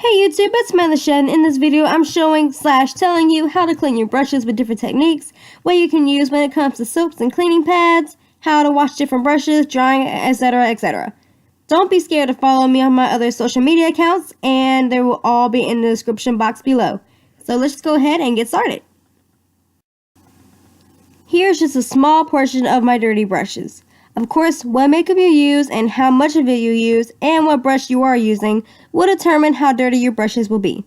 Hey YouTube, it's Samantha Shead, and in this video I'm showing/telling you how to clean your brushes with different techniques, what you can use when it comes to soaps and cleaning pads, how to wash different brushes, drying, etc, etc. Don't be scared to follow me on my other social media accounts, and they will all be in the description box below. So let's just go ahead and get started. Here's just a small portion of my dirty brushes. Of course, what makeup you use and how much of it you use and what brush you are using will determine how dirty your brushes will be.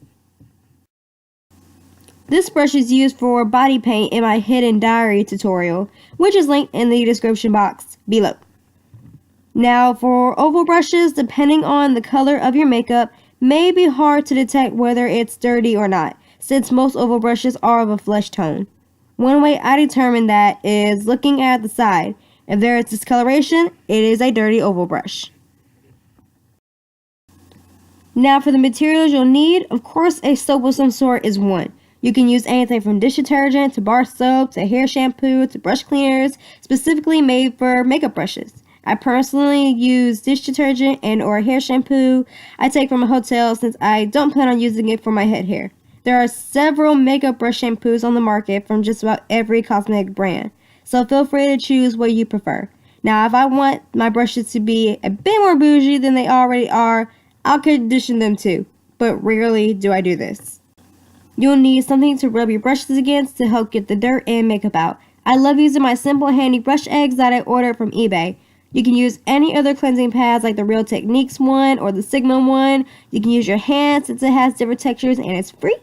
This brush is used for body paint in my hidden diary tutorial, which is linked in the description box below. Now for oval brushes, depending on the color of your makeup, may be hard to detect whether it's dirty or not, since most oval brushes are of a flesh tone. One way I determine that is looking at the side. If there is discoloration, it is a dirty oval brush. Now for the materials you'll need, of course a soap of some sort is one. You can use anything from dish detergent to bar soap to hair shampoo to brush cleaners, specifically made for makeup brushes. I personally use dish detergent and or hair shampoo I take from a hotel since I don't plan on using it for my head hair. There are several makeup brush shampoos on the market from just about every cosmetic brand, so feel free to choose what you prefer. Now, if I want my brushes to be a bit more bougie than they already are, I'll condition them too, but rarely do I do this. You'll need something to rub your brushes against to help get the dirt and makeup out. I love using my simple handy brush eggs that I ordered from eBay. You can use any other cleansing pads like the Real Techniques one or the Sigma one. You can use your hand since it has different textures and it's free.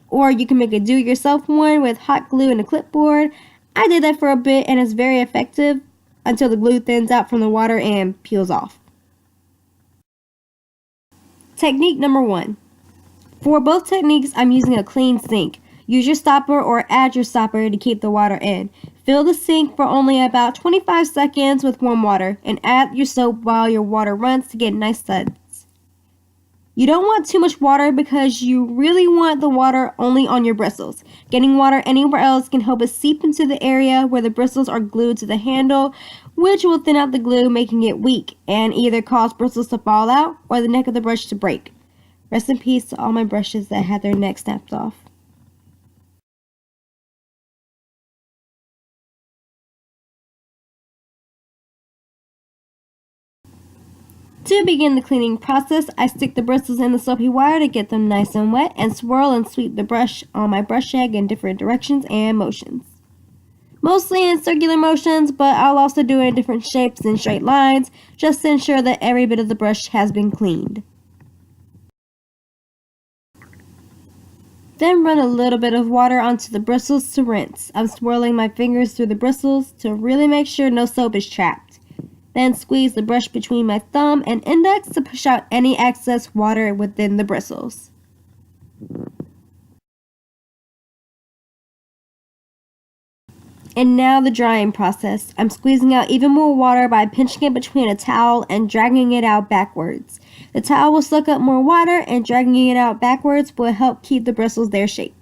Or you can make a do-it-yourself one with hot glue and a clipboard. I did that for a bit and it's very effective until the glue thins out from the water and peels off. Technique number 1. For both techniques, I'm using a clean sink. Use your stopper or add your stopper to keep the water in. Fill the sink for only about 25 seconds with warm water and add your soap while your water runs to get nice suds. You don't want too much water because you really want the water only on your bristles. Getting water anywhere else can help it seep into the area where the bristles are glued to the handle, which will thin out the glue, making it weak and either cause bristles to fall out or the neck of the brush to break. Rest in peace to all my brushes that had their neck snapped off. To begin the cleaning process, I stick the bristles in the soapy water to get them nice and wet and swirl and sweep the brush on my brush egg in different directions and motions. Mostly in circular motions, but I'll also do it in different shapes and straight lines just to ensure that every bit of the brush has been cleaned. Then run a little bit of water onto the bristles to rinse. I'm swirling my fingers through the bristles to really make sure no soap is trapped. Then squeeze the brush between my thumb and index to push out any excess water within the bristles. And now the drying process. I'm squeezing out even more water by pinching it between a towel and dragging it out backwards. The towel will suck up more water and dragging it out backwards will help keep the bristles their shape.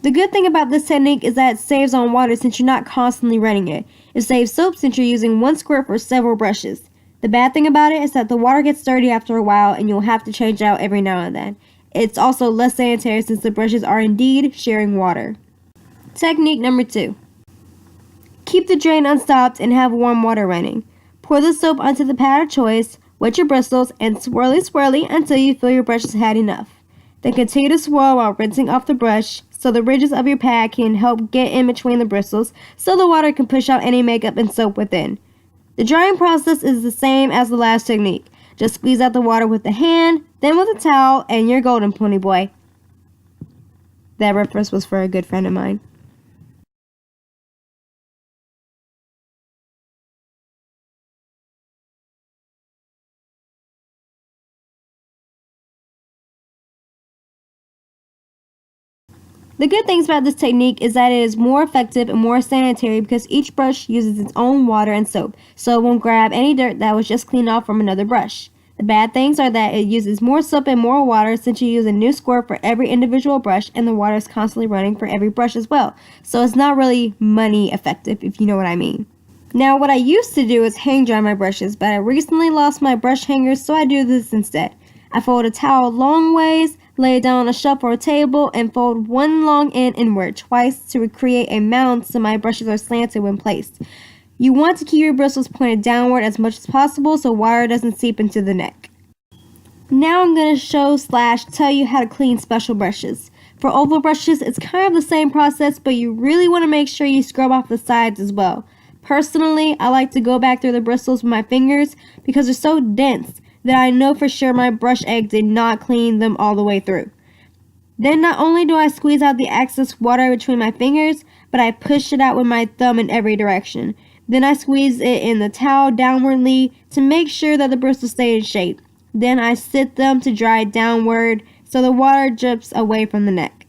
The good thing about this technique is that it saves on water since you're not constantly running it. It saves soap since you're using one squirt for several brushes. The bad thing about it is that the water gets dirty after a while and you'll have to change out every now and then. It's also less sanitary since the brushes are indeed sharing water. Technique number 2. Keep the drain unstopped and have warm water running. Pour the soap onto the pad of choice, wet your bristles, and swirly until you feel your brush has had enough. Then continue to swirl while rinsing off the brush so the ridges of your pad can help get in between the bristles so the water can push out any makeup and soap within. The drying process is the same as the last technique. Just squeeze out the water with the hand, then with a towel, and you're golden, pony boy. That reference was for a good friend of mine. The good things about this technique is that it is more effective and more sanitary because each brush uses its own water and soap, so it won't grab any dirt that was just cleaned off from another brush. The bad things are that it uses more soap and more water since you use a new squirt for every individual brush and the water is constantly running for every brush as well, so it's not really money effective if you know what I mean. Now what I used to do is hang dry my brushes, but I recently lost my brush hangers, so I do this instead. I fold a towel long ways, lay it down on a shelf or a table, and fold one long end inward twice to create a mound so my brushes are slanted when placed. You want to keep your bristles pointed downward as much as possible so water doesn't seep into the neck. Now I'm going to show/tell you how to clean special brushes. For oval brushes, it's kind of the same process, but you really want to make sure you scrub off the sides as well. Personally, I like to go back through the bristles with my fingers because they're so dense that I know for sure my brush egg did not clean them all the way through. Then not only do I squeeze out the excess water between my fingers, but I push it out with my thumb in every direction. Then I squeeze it in the towel downwardly to make sure that the bristles stay in shape. Then I sit them to dry downward so the water drips away from the neck.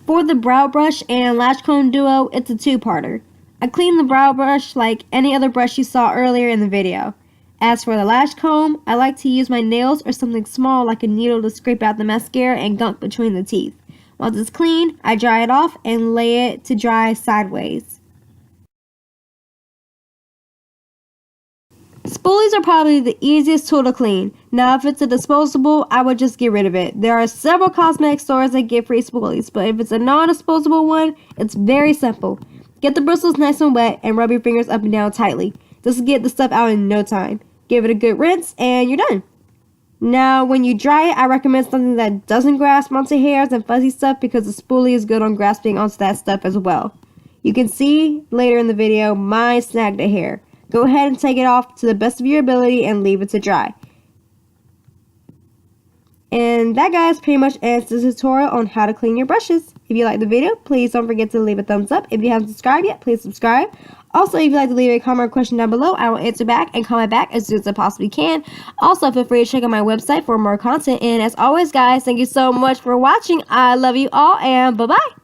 For the brow brush and lash comb duo, it's a two-parter. I clean the brow brush like any other brush you saw earlier in the video. As for the lash comb, I like to use my nails or something small like a needle to scrape out the mascara and gunk between the teeth. Once it's clean, I dry it off and lay it to dry sideways. Spoolies are probably the easiest tool to clean. Now if it's a disposable, I would just get rid of it. There are several cosmetic stores that get free spoolies, but if it's a non-disposable one, it's very simple. Get the bristles nice and wet and rub your fingers up and down tightly. This will get the stuff out in no time. Give it a good rinse and you're done. Now when you dry it, I recommend something that doesn't grasp onto hairs and fuzzy stuff because the spoolie is good on grasping onto that stuff as well. You can see later in the video, mine snagged a hair. Go ahead and take it off to the best of your ability and leave it to dry. And that, guys, pretty much ends the tutorial on how to clean your brushes. If you liked the video, please don't forget to leave a thumbs up. If you haven't subscribed yet, please subscribe. Also, if you'd like to leave a comment or question down below, I will answer back and comment back as soon as I possibly can. Also, feel free to check out my website for more content. And as always, guys, thank you so much for watching. I love you all, and bye-bye.